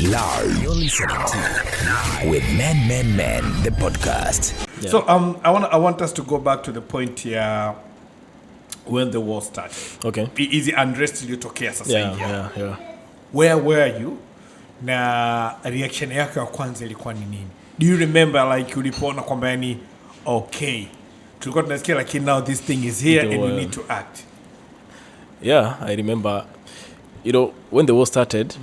Live. You're listening to Live with Men, the podcast. Yeah. So I want us to go back to the point here when the war started. Okay. Easy unrest iliyotokea sasa hivi. Yeah. Where were you? Na reaction yako ya kwanza ilikuwa ni nini? Do you remember like ulipoona kwamba yani okay, tulikuwa tunasikia lakini now this thing is here and we need to act? Yeah, I remember, when the war started,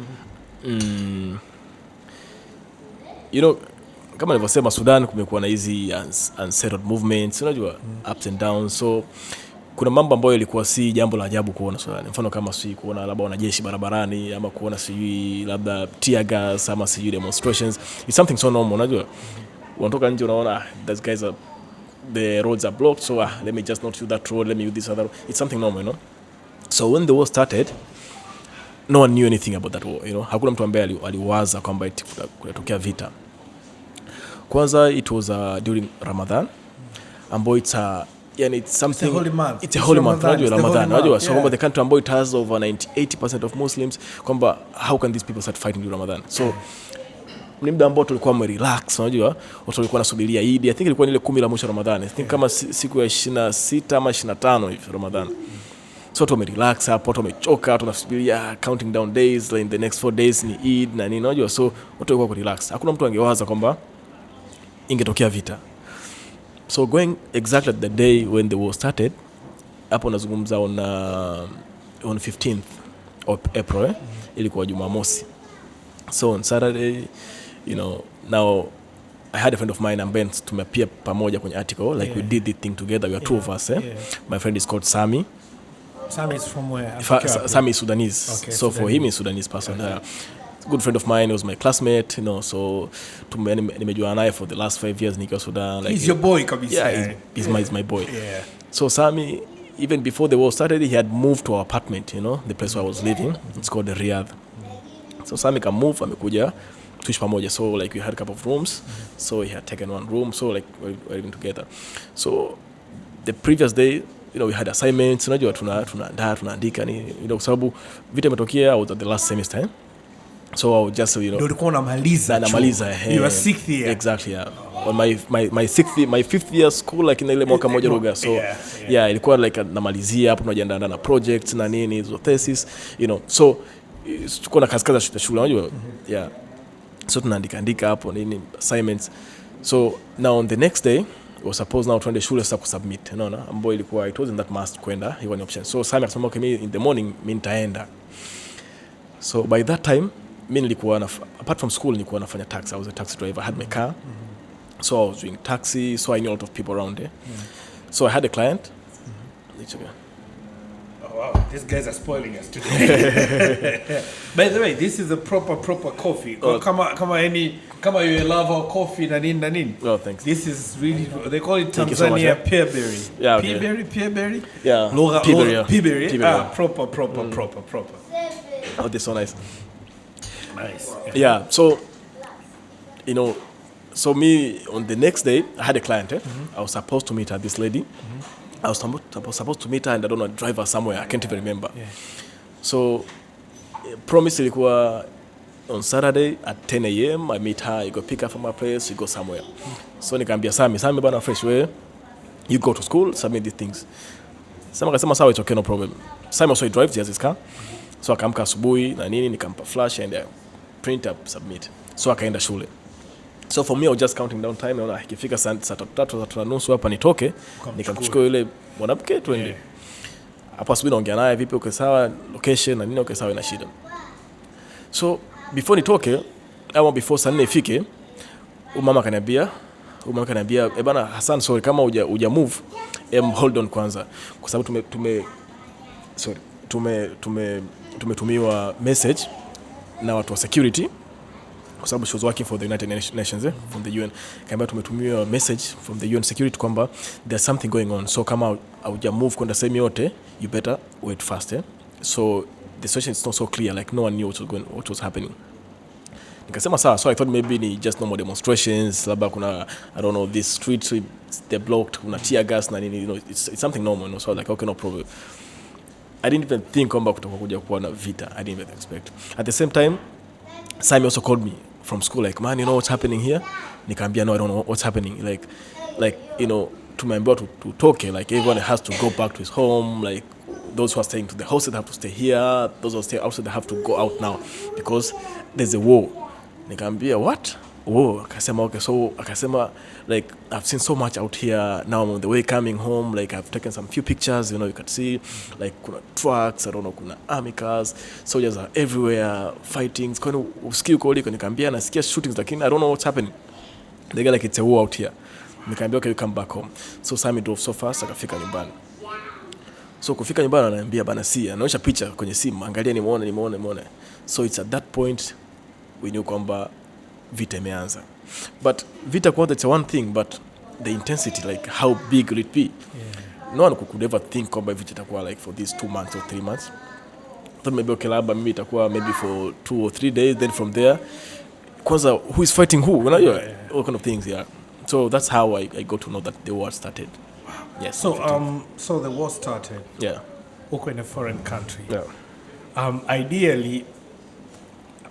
kama nilivyosema Sudan kumekuwa na hizi unsettled movements, unajua, ups and downs. So kuna mambo ambayo ilikuwa si jambo la ajabu kuona Sudan. Mfano kama kuona labda wanajeshi barabarani ama kuona labda tear gas ama demonstrations. It's something so normal, unajua. Unatoka nje unaona these guys the roads are blocked, so let me just not use that road, let me use this other road. It's something normal, So when the war started, no one knew anything about that war, Hakuna mtu ambaye aliwaza kwamba kutatokea vita. Kwanza it was during Ramadan, ambayo it's something, it's a holy month, Ramadan. So kwamba the country ambayo it has over 80% of Muslims, kwamba how can these people start fighting during Ramadan? So ni muda ambao tulikuwa relax, unajua, watu walikuwa nasubiria Eid. I think ilikuwa ile 10 la mwisho Ramadan. I think kama siku ya 26 ama 25 hivi Ramadan. So watu relax hapo, watu wamechoka, watu wanasubiria counting down days, like in the next 4 days ni Eid na nini, unajua. So watu walikuwa relax. Hakuna mtu angewaza kwamba ingetokea vita. So going exactly at the day when the war started, hapo nazungumza on 15th of April, ilikuwa Jumamosi. So on Saturday, now I had a friend of mine and Ben tumepia pamoja kwenye article, like we did the thing together. We are two of us. My friend is called Sami. Sami is from where? Sami is Sudanese. Okay, so for him, he's Sudanese person. Good friend of mine, he was my classmate, so nimejua naye for the last 5 years nikiwa Sudan. He's your boy, kabisa. Yeah, he's my boy. Yeah. So Sami, even before the war started, he had moved to our apartment, the place where I was living. It's called the Riyadh. So Sami can move, amekuja tuishi pamoja. So like we had a couple of rooms. So he had taken one room. So like we were living together. So the previous day, we had assignments, unajua tunaandika ni, kwa sababu vita imetokea, I was at the last semester. So I would just, ndio ulikuwa unamaliza. You are 6th year. Exactly, yeah. On my 5th year school, like ile mwaka moja ruga. So yeah, ilikuwa like namalizia hapo, tunajiandaa na projects na nini, hizo thesis, So tuko na kazi za shule, unajua. Yeah. So tunaandika hapo nini assignments. So now on the next day, we were supposed now tuende shule sasa kusubmit, unaona, ambayo ilikuwa it wasn't that must kwenda, ilikuwa ni option. So Sami akasema okay, in the morning mimi nitaenda. So by that time mimi nilikuwa apart from school nilikuwa nafanya taxi. I was a taxi driver. I had my car. So I was doing taxi, so I knew a lot of people around there. So I had a client. Oh wow, these guys are spoiling us today. By the way, this is a proper coffee. Kama you love our coffee na nini. Oh, thanks. This is really, they call it Tanzania so pearberry. Yeah, okay. Pearberry? Yeah. Pearberry. Proper. Oh, this is so nice. Nice. Yeah, so so me on the next day I had a client. I was supposed to meet her, this lady. I was supposed to meet her and I don't know, drive her somewhere. I can't even remember. Yeah. So promise ilikuwa on Saturday at 10 a.m. I meet her. You go pick her from my place. You go somewhere. So nikaambia Sami bana fresh way. You go to school, submit these things. Sami akasema sawa, it's okay, no problem. Sami also drives, he has his car. So akamka asubuhi na nini, nikampa flash and print up, submit. So akaenda shule. So for me I was just counting down time, naona ikifika saa 3:30 hapa nitoke, nikamchukua yule mwanamke twende. Hapo asubuhi naongea naye, vipi, uko sawa, location na nini, uko sawa, ina shida. So before nitoke ama before saa 4 ifike, mama akaniambia bana Hassan, sorry kama uja move, hold on kwanza, kwa sababu tumetumiwa message na watu wa security, kwa sababu she was working for the United Nations, from the UN. Kama tumetumiwa message from the UN security kwamba there's something going on, so kama hauja move kwenda sehemu yote, you better wait fast. So the situation is not so clear, like no one knew what was happening. Nikasema sawa. So I thought maybe ni just normal demonstrations, labda kuna, I don't know, this streets they're blocked, kuna tear gas na nini, it's something normal, So I was like, okay, no problem. I didn't even think kwamba kutakuwa kuja kuwa na vita. I didn't even expect. At the same time, Simon also called me from school, like, man, you know what's happening here? Nikaambia, no, I don't know what's happening. Like you know, tumeambiwa to talk, like everyone has to go back to his home, like those who are staying to the house, they have to stay here, those who are staying outside, they have to go out now because there's a war. Nikaambia, what? War? Akasema, okay, so akasema, like, I've seen so much out here. Now I'm on the way coming home, like I've taken some few pictures, you know, you can see like kuna trucks, I don't know, kuna army cars, soldiers are everywhere fighting. Kwani usikii uko liko? Nikaambia nasikia shootings, lakini I don't know what's happening. They get like it's a war out here. Nikaambia, okay, you come back home. So Sammy drove so fast akafika nyumbani. So kufika nyumbani ananiambia, bana, anaonyesha picha kwenye simu, angalia, nimeona. So it's at that point we knew kwamba vita imeanza. But vita kwanza, it's one thing, but the intensity, like how big will it be? Yeah. No one could ever think kwamba vita itakuwa like for these 2 months or 3 months. Thought maybe okay, labda maybe itakuwa maybe for 2 or 3 days, then from there kwanza who is fighting who, you know, all kind of things. Yeah, so that's how I got to know that the war started. Yes. So the war started. Yeah. Okay, in a foreign country. Yeah. Ideally,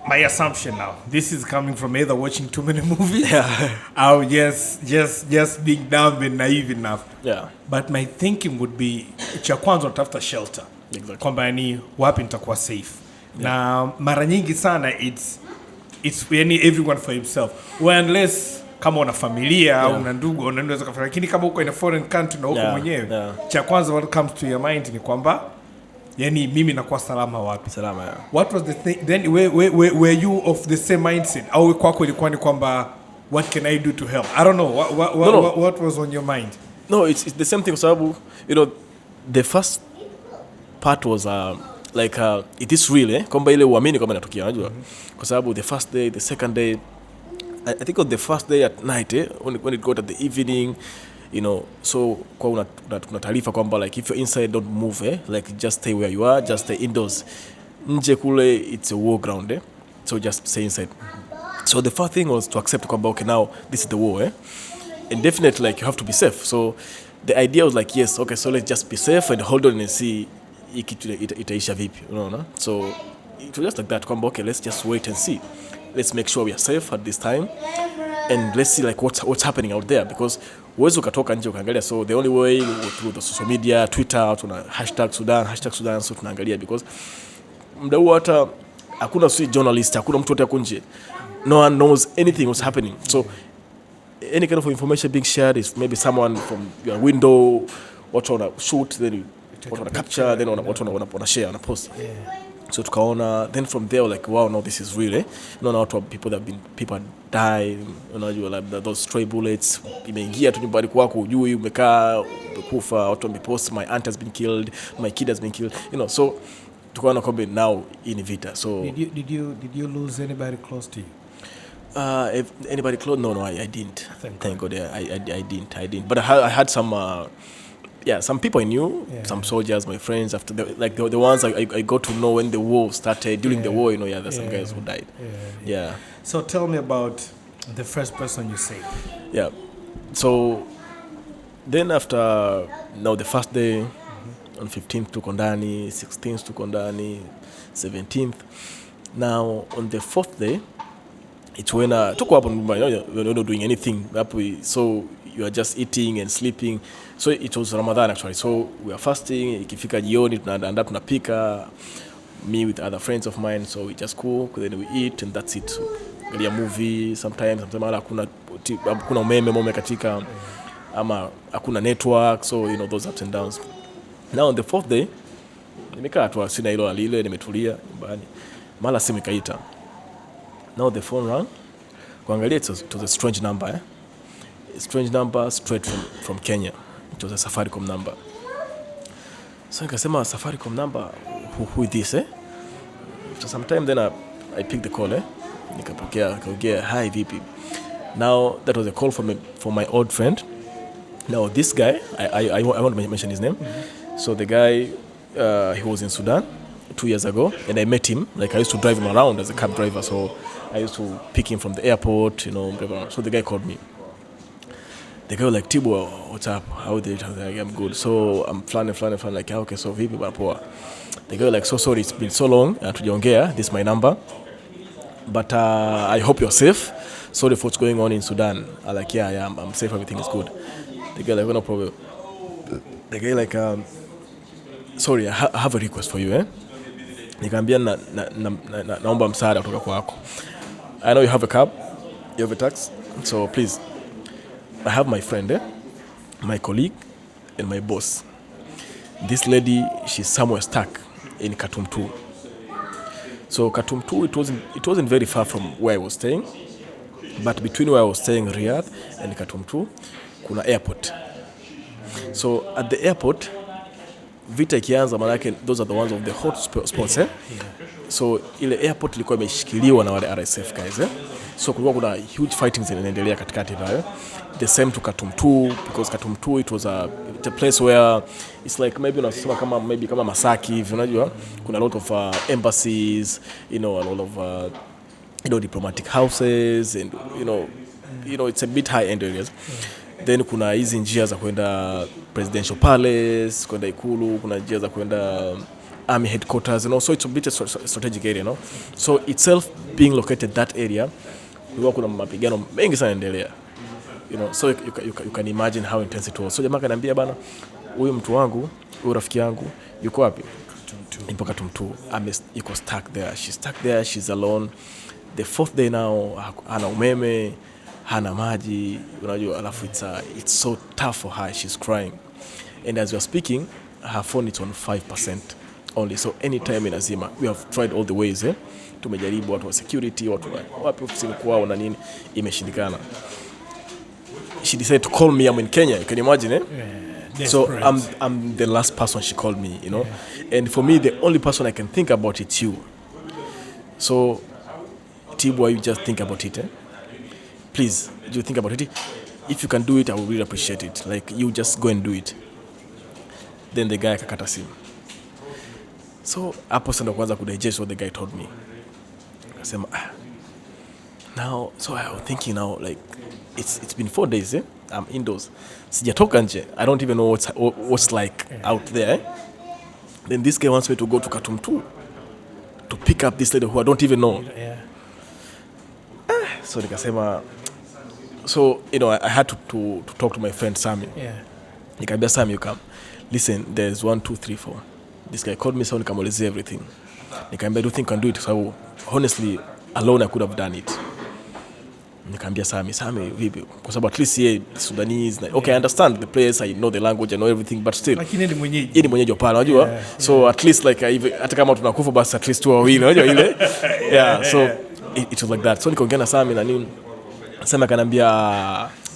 my assumption now, this is coming from either watching too many movies, or just being dumb and naive enough. Yeah. But my thinking would be, cha kwanza unatafuta shelter. Exactly. Kwamba ni wapi nitakuwa safe. Yeah. Na mara nyingi sana it's everyone for himself. Well, unless kama una familia au una ndugu unaweza kufanya, lakini kama uko in a foreign country na uko mwenyewe, cha kwanza what comes to your mind ni kwamba yani mimi nakuwa salama wapi? Salama, yeah. What was the thing then, were you of the same mindset au kwako ilikuwa ni kwamba what can I do to help? I don't know what was on your mind. No, it's the same thing, sababu, you know, the first part was it is real, kwamba ile uamini kwamba inatokea, unajua. Kwa sababu the first day, the second day, I think on the first day at night, when it got at the evening, you know, so kwa una taarifa kwamba like if you're inside, don't move, like just stay where you are, just stay indoors. Nje kule it's a war ground, so just stay inside. So the first thing was to accept kwamba okay, now this is the war, and definitely like you have to be safe. So the idea was like, yes, okay, so let's just be safe and hold on and see itaisha vipi, you know. So it was just like that kwamba okay, let's just wait and see. Let's make sure we are safe at this time, and let's see like what's happening out there, because uwezo ukatoka nje ukaangalia. So the only way through the social media, Twitter, tuna #Sudan, so tunaangalia, because muda huo hata hakuna journalist, hakuna mtu wote nje, no one knows anything what's happening. So any kind of information being shared is maybe someone from your window, watu wana shoot, then watu wana capture, then watu wana share, wana post. So tukaona, then from there like, wow, no, this is real, no, not people die, unajua, like those stray bullets imeingia tu nyumbani kwako, hujui, umekaa umekufa, watu wamepost, my aunt has been killed, my kid has been killed, you know. So tukaona kwamba now in vita. So did you lose anybody close to you? If anybody close? No, I didn't. Thank God. I didn't. But I had some some people I knew, some soldiers, my friends, after the ones I got to know when the war started, during the war, you know, there's some guys who died. Yeah. So tell me about the first person you saved. Yeah. So then after, now the first day, on 15th to Kondani, 16th to Kondani, 17th. Now on the 4th day, it's when you're not doing anything. So you are just eating and sleeping. So it was Ramadan actually. So we are fasting. Ikifika jioni tunaandaa, tunapika, me with other friends of mine. So we just cook, then we eat, and that's it. So galia movie sometimes hakuna umeme katika, ama hakuna network, so you know, those ups and downs. Now on the 4th day nimekaa tu, sina hilo alile, nimetulia nyumbani, mara simu ikaita. Now the phone rang, kuangalia it was a strange number, a strange number straight from Kenya. It was a Safaricom number. So nikasema, Safaricom number, who is this, After some time then I picked the call, nikapokea, akaongea, hi vipi. Now that was a call from my old friend. Now this guy, I won't mention his name. So the guy, he was in Sudan 2 years ago, and I met him. Like I used to drive him around as a cab driver, so I used to pick him from the airport, you know. So the guy called me. The guy was like, Tibwa, what's up? How are you? Like, I'm good. So I'm flying. Like, okay, so vipi bwana poa. The guy was like, so sorry, it's been so long. Tujaongea, this is my number. but I hope you're safe. Sorry for what's going on in Sudan. I'm like, yeah, I'm safe, everything is good. The guy like, no problem. The guy like, sorry, I have a request for you, eh? Nikaambia naomba msaada kutoka kwako. I know you have a cab, you have a taxi, so please, I have my friend, my colleague, and my boss. This lady, she's somewhere stuck in Khartoum 2. So Khartoum 2, it wasn't very far from where I was staying, but between where I was staying, Riyadh, and Khartoum 2, kuna airport. So at the airport, vita ikianza, manake those are the ones of the hot spots, eh? Yeah. So ile airport ilikuwa imeshikiliwa na wale RSF guys, eh? So kulikuwa kuna huge fighting zinaendelea katikati pale. The same to Khartoum 2, because Khartoum 2 it was a place where it's like maybe unasema kama Masaki hivi, unajua kuna a lot of embassies, a lot of diplomatic houses, and it's a bit high end areas. Then kuna hizi njia za kwenda presidential palace, kwenda ikulu, kuna njia za kwenda army headquarters, so it's a bit a strategic area, no? So itself being located that area, kuna mapigano mengi sana endelea, so you can imagine how intense it was. So jamaa kaniambia bana, huyu mtu wangu, huyu rafiki yangu yuko wapi? Ipo Khartoum 2. Yuko stuck there. She's stuck there, she's alone. The fourth day now, hana umeme, hana maji, unajua, alafu it's so tough for her. She's crying, and as we are speaking, her phone is on 5% only. So anytime inazima. We have tried all the ways, tumejaribu watu wa security, watu wapi ofisini kwao na nini, imeshindikana. She decided to call me. I'm in Kenya, you can imagine, eh? Yeah, so I'm the last person she called me, Yeah. And for me, the only person I can think about it's you. So Tibwa, you just think about it, eh? Please, you think about it. If you can do it, I would really appreciate it. Like, you just go and do it. Then the guy akakata simu. So hapo sasa ndo kwanza kudigest what the guy told me. Akasema, now, so I was thinking now, like, it's been 4 days, eh? I'm indoors. Sijatoka nje. I don't even know what's like out there. Eh? Then this guy wants me to go to Khartoum 2 to pick up this lady who I don't even know. Yeah. So nikasema, so I had to talk to my friend Sami. Yeah. Nikaambia Sami, you come. Listen, there's 1, 2, 3, 4. This guy called me, so nikamwelezea everything. Nikaambia, do you think I can do it? So honestly, alone I could have done it. Nikaambia Sami vipi? Kwa sababu at least yeye Sudanese. Okay, I understand the place, I know the language, I know everything, but still. Lakini ni mwenyeji hapana, unajua? So at least like hata kama tunakufa basi at least tu wawili, unajua ile? Yeah, so it was like that. So nikaongea na Sami na nini? Sami akaniambia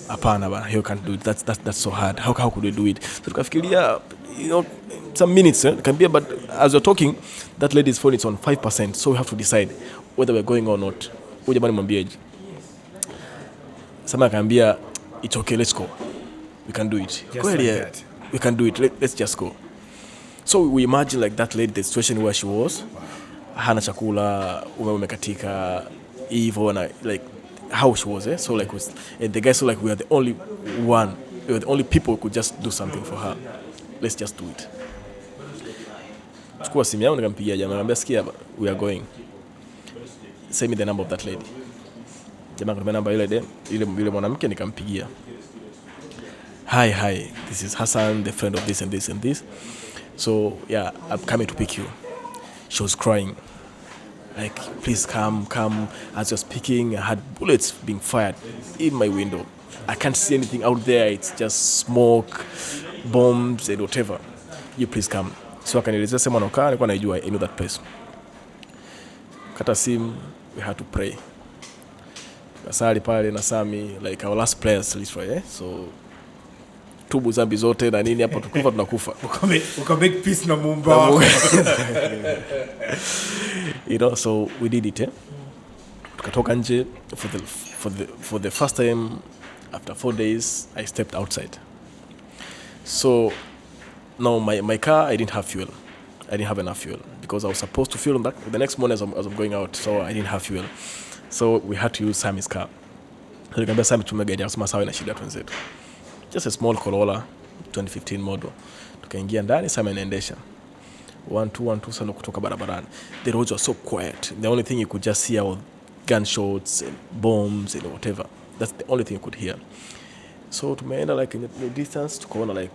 hapana bana, you can't do it. That's so hard. How could we do it? So tukafikiria, some minutes, Nikamwambia, but as you're talking, that lady's phone is on 5%, so we have to decide whether we're going or not. Huyu jamani mwambieje? Sami akaniambia, it's okay, let's go. We can do it. Kweli, like we can do it. Let's just go. So we imagine like that lady, the situation where she was. Hana chakula, umeme umekatika, hivyo na like how she was, eh? So like and the guy, so like we are the only people who could just do something for her. Let's just do it. Chukua simu yangu nikampigia jamaa, nikamwambia sikia, we are going. Send me the number of that lady. Jamaa akanipa namba ile mwanamke, nikampigia. Hi, this is Hassan, the friend of this and this and this. So yeah, I'm coming to pick you. She was crying. Like, please come. As you're speaking, I had bullets being fired in my window. I can't see anything out there. It's just smoke, bombs, and whatever. You please come. So akanielezea sema nokaa, nilikuwa naijua, I know that place. Kata simu, we had to pray. Kasali pale na Sami, like our last prayers literally, eh? So tubu zambi zote na nini, hapa tukufa tunakufa. Uka make peace na Muumba wako. So we did it, eh? Tukatoka nje for the first time after 4 days. I stepped outside. So now my car, I didn't have fuel. I didn't have enough fuel because I was supposed to fuel the next morning as I'm going out. So I didn't have fuel. So we had to use Sami's car. So nikamwambia Sami tumege gari, akasema sawa, ina shida twenzetu. Just a small Corolla 2015 model. Tukaingia ndani, Sami anaendesha. 1-2 sana kutoka barabarani. The roads were so quiet. The only thing you could just see gunshots and bombs and whatever. That's the only thing you could hear. So tumeenda like in the distance tukaona like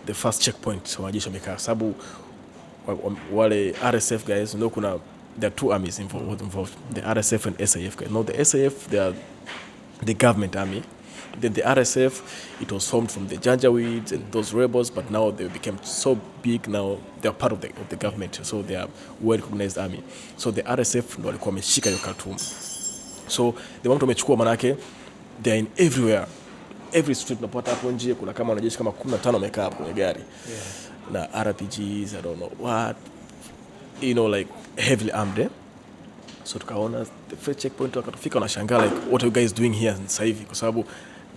the first checkpoint wanajeshi wamekaa, sababu wale RSF guys ndio kuna there are two armies involved, the RSF and SAF guys. Now the SAF, they are the government army. Then the RSF, it was formed from the Janjaweeds and those rebels, but now they became so big. Now they are part of the government, so they are well-recognized army. So the RSF ndio walikuwa wameshika hiyo Khartoum. So the moment wamechukua, manake they are in everywhere. Every street unapata hapo nje kuna kama wanajeshi kama 15 wamekaa hapo kwenye gari. Na RPGs, I don't know what, you know, like heavily armed. So tukaona the first checkpoint, wakatufika wanashangaa like what are you guys doing here sasa hivi, kwa sababu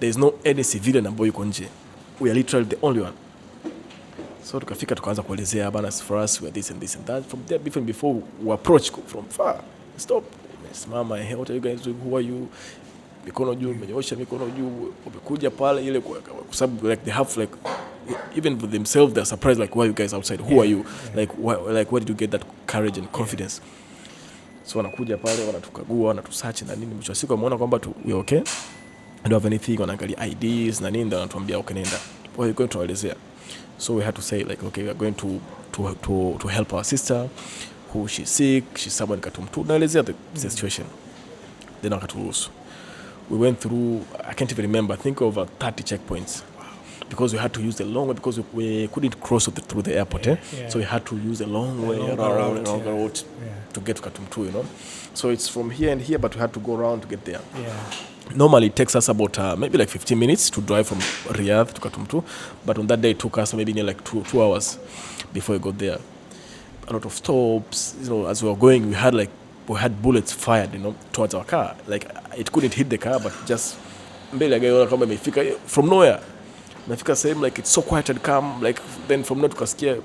there is no any civilian ambaye yuko nje. We are literally the only one. So tukafika tukaanza kuelezea bana, for us we are this and this and that. From there, even before we approach from far, stop, simama, what are you guys doing, who are you, mikono juu, menyoosha mikono juu, umekuja pale ile kwa sababu like they have like even for themselves they're surprised like why you guys outside, who are you, like where did you get that courage and confidence? So wanakuja pale wanatukagua, wanatusearch na nini, mwisho siku wameona kwamba we okay, I don't have anything, wanaangalia IDs na nini, ndio wanatuambia okay, nenda wewe going to elezea. So we had to say like okay, we are going to help our sister who she's sick, she's someone Katumtu, naelezea the situation. Then wakaturuhusu. We went through, I can't even remember, I think over 30 checkpoints, because we had to use the long way, because we couldn't cross through the airport. So we had to use the long way around route to get to Katumtu, you know. So it's from here and here, but we had to go around to get there. Normally it takes us about maybe like 15 minutes to drive from Riyadh to Katumtu, but on that day it took us maybe near like two hours before we got there. A lot of stops, you know, as we were going, we had bullets fired, you know, towards our car. Like it couldn't hit the car, but just mbele ya gari kama imefika from nowhere. Nafika same like it's so quiet and calm, like then from nowhere tukasikia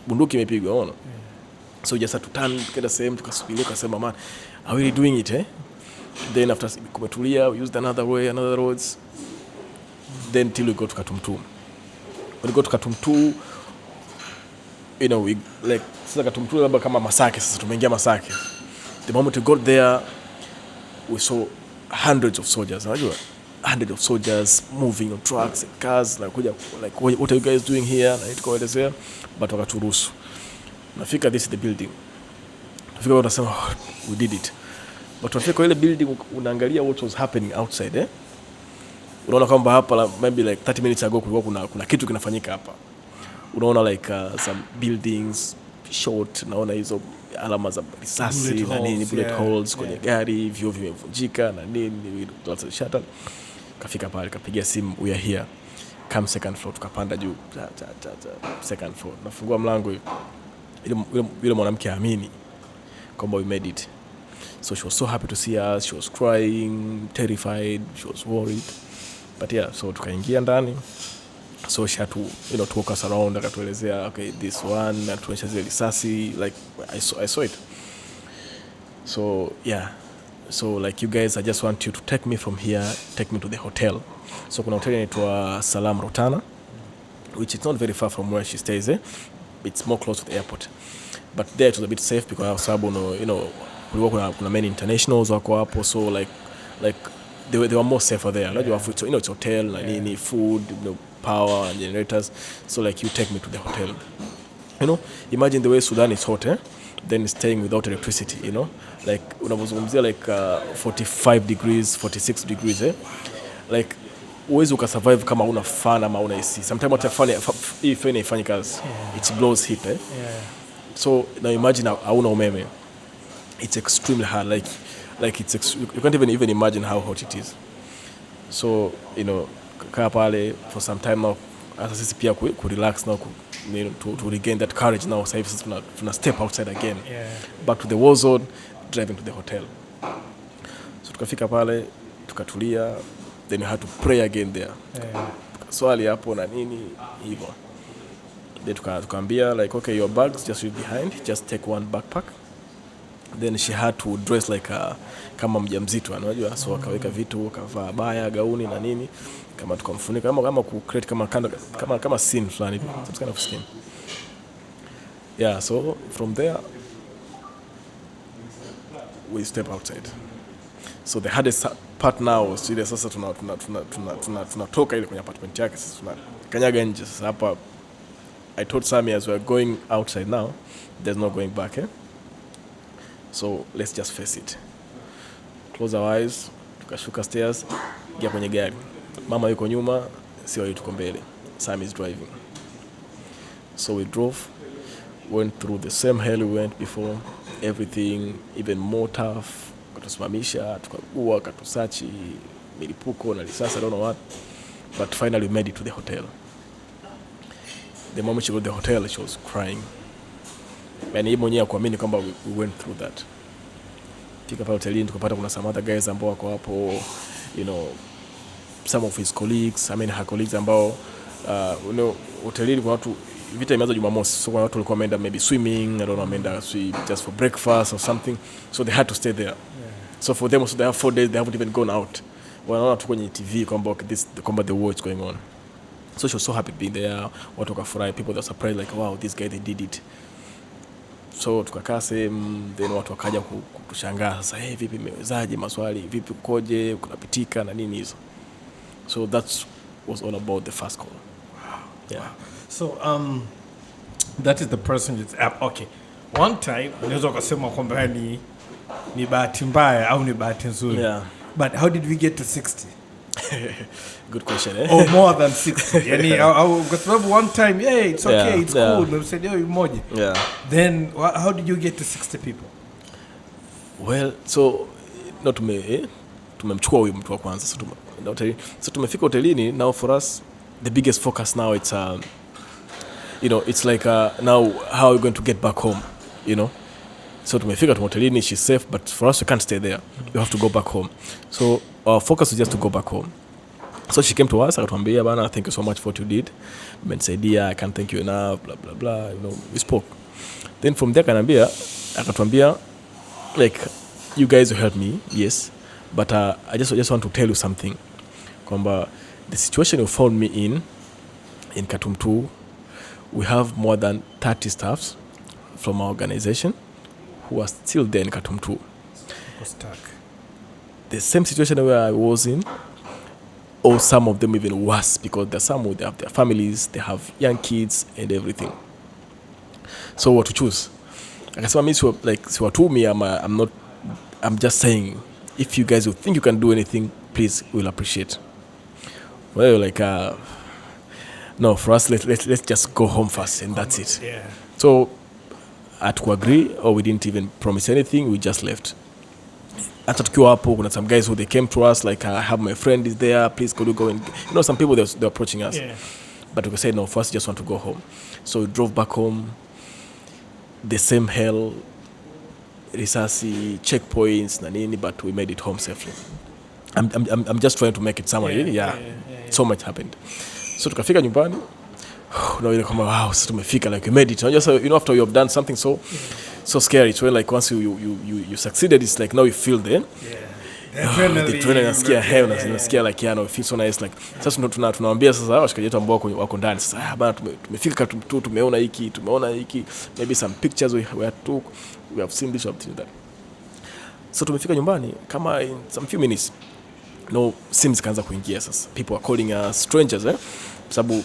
bunduki imepigwa, unaona. So just had to turn, kenda same tukasubiria, tukasema man, are we really doing it, eh? Then after kumetulia, we used another way, another roads. Then till we got to Katumtu. When we got to Katumtu, you know, we like sasa Katumtu labda kama Masake, sasa tumeingia Masake. The moment we got there, we saw hundreds of soldiers, unajua? Hundreds of soldiers moving on trucks and cars, like what are you guys doing here? Na tukaelezea, but wakaturuhusu. Nafika, this is the building. Nafika wanasema we did it. But unafika ile building, unaangalia what was happening outside, eh? Unaona kwamba hapa maybe like 30 minutes ago kulikuwa kuna kitu kinafanyika hapa. Unaona like some buildings short, naona hizo alama za risasi na nini, bullet holes kwenye gari, vioo vimevunjika na nini, glass shattered. Kafika pale, kapigia simu, we are here, come second floor. Tukapanda juu second floor, nafungua mlango, ile mwanamke haamini kwamba we made it. So she was so happy to see us, she was crying, terrified, she was worried. But yeah, so tukaingia ndani. So she had to, you know, to walk us around, akatuelezea okay, this one, na tuonyesha zile risasi, like I saw it. So yeah, so like you guys, I just want you to take me from here, take me to the hotel. So kuna hotel inaitwa Salam Rotana, which is not very far from where she stays, eh? It's more close to the airport. But there it was a bit safe because sababu no, you know, kuna many internationals wako hapo, so like they were more safer there. Unajua, so, you know, it's hotel na nini, food, you know, power and generators. So like you take me to the hotel. You know, imagine the way Sudan is hot, eh? Then staying without electricity, you know, like unavozungumzia like 45 degrees, 46 degrees, eh? Like uwezi ukasurvive kama una fan ama una AC. Sometimes utafanya hii fan ifanye kazi, it blows heat, eh? So now imagine hauna umeme. It's extremely hard, like you can't even imagine how hot it is. So, you know, kaa pale for some time now, hata sisi pia ku relax now, you know, to regain that courage now. Sasa hivi tuna step outside again, back to the war zone, driving to the hotel. So tukafika pale, tukatulia, then we had to pray again there. Swali hapo na nini hivyo. Then tukaambia like okay, your bags just leave behind, just take one backpack. Then she had to dress like kama mjamzito, unajua, so akaweka vitu, akavaa baya, gauni na nini, kama tukamfunika kama ku create kama scene fulani, some kind of scene. Yeah, so from there we step outside. So the hardest part now was ile sasa tunatoka ile kwenye apartment yake, sasa tunakanyaga nje sasa hapa. I told Sammy as we are going outside now, there's no going back, so let's just face it. Close our eyes, tukashuka stairs, gia kwenye gari. Mama yuko nyuma, sio yeye tuko mbele. Sam is driving. So we drove, went through the same hell we went before, everything even more tough. Katusimamisha, tukagua, katusachi, milipuko na risasi, I don't know what. But finally we made it to the hotel. The moment she got to the hotel, she was crying. And yeye mwenyewe kuamini kwamba we went through that. Fika pale hotelini tukapata kuna some other guys ambao wako hapo, you know, some of his colleagues, I mean her colleagues ambao you know, hotelini kwa watu vita imeanza Jumamosi, so kwa watu walikuwa wameenda maybe swimming, I don't know, wameenda just for breakfast or something, so they had to stay there. Yeah. So for them, so they have 4 days, they haven't even gone out. Wanaona tu kwenye TV kwamba kwamba the war is going on. So she was so happy being there. Watu wakafurahi, people were surprised like, wow, this guy, they did it. So tukakaa sehemu, then watu wakaja kutushangaa sasa, hey, vipi mmewezaje, maswali vipi koje, kunapitika na nini hizo. So that was all about the first call. Wow. Yeah. Wow. So that is the person that's okay. One time unaweza kusema kwamba ni bahati mbaya au ni bahati nzuri. Yeah. But how did we get to 60? Good question, Or more than 60. Yani kwa sababu one time, yeah, it's okay, yeah, it's cool, nimemsaidia huyu mmoja. Yeah. Then how did you get to 60 people? Well, so no tumemchukua huyu mtu wa kwanza, so tumefika hotelini. Now for us the biggest focus now it's you know, it's like now how are we going to get back home, you know. So tumefika hotelini, she's safe, but for us we can't stay there, we have to go back home. So our focus was just to go back home. So she came to us, akatuambia bana, thank you so much for what you did, mmenisaidia, I can't thank you enough, blah blah blah, you know, we spoke. Then from there akatuambia like, you guys will help me, yes, but I just want to tell you something, kwamba the situation you found me in Khartoum 2, we have more than 30 staffs from our organization who are still there in Khartoum 2. Stuck. The same situation where I was in, or some of them even worse, because there's some who they have their families, they have young kids and everything. So what to choose? Akasema mimi like siwatumi, I'm just saying, if you guys will think you can do anything, please, we'll appreciate. Well, like no, for us, let's just go home first and that's it. Yeah. So hatuku agree, or we didn't even promise anything, we just left. Hata tukiwa hapo kuna some guys who they came to us like, I have my friend is there, please could you go, and you know, some people they're approaching us. Yeah. But we said no, first just want to go home. So we drove back home, the same hell, risasi, checkpoints na nini, but we made it home safely. I'm just trying to make it summary. Yeah. So much happened. So tukafika nyumbani, now ile kama wow, sasa tumefika, like we made it. Just, you know, after you have done something so scary, it's when like once you succeeded, it's like now you feel the adrenaline, nasikia hewa, nasikia like, you know, feel so nice, like sasa tunawaambia sasa washikaji wetu ambao wako ndani sasa, bana tumefika tu, tumeona hiki, maybe some pictures we took, we have seen this, we have seen that. So tumefika nyumbani kama in some few minutes, no, sims kaanza kuingia sasa, people are calling us strangers, sababu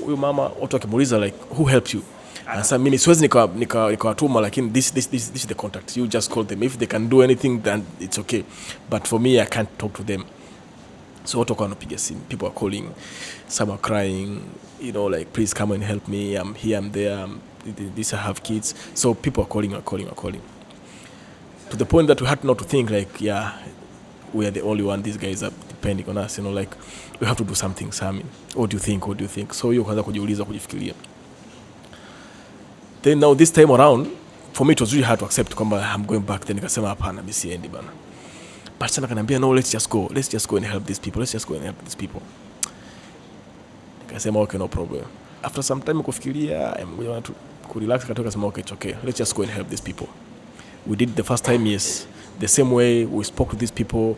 huyu mama watu wakimuuliza like, who helped you? Sasa mimi siwezi nikawatuma, lakini this is the contact, you just call them, if they can do anything then it's okay, but for me I can't talk to them. So watu wanapiga simu, people are calling, some are crying, you know, like, please come and help me, I'm here, I'm there, I have kids. So people are calling to the point that we had not to think like, yeah, we are the only one, these guys are depending on us, you know, like we have to do something, Sami. What do you think? So you kwanza kujiuliza, kujifikiria. Then now this time around, for me it was really hard to accept kwamba I'm going back. Then nikasema hapana, mimi siendi bana. But sana kanambia no, let's just go and help these people. Nikasema okay, no problem. After some time kufikiria, I'm going to relax, katoka sema okay, it's okay, let's just go and help these people. We did the first time, yes, the same way we spoke to these people.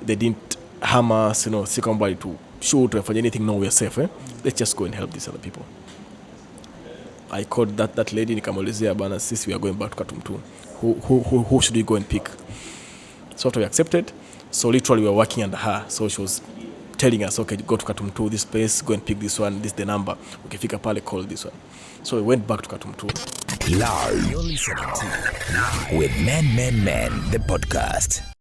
They didn't harm us, you know, si kwamba to shoot or anything. No, we are safe. Let's just go and help these other people. I called that lady, nikamwelezea bana, sisi we are going back to Khartoum 2. Who should we go and pick? So we accepted. So literally we were working under her. So she was telling us, okay, go to Khartoum 2, this place, go and pick this one, this is the number. Ukifika pale, call this one. So we went back to Khartoum 2. Live. You're listening to Live with Men, the podcast.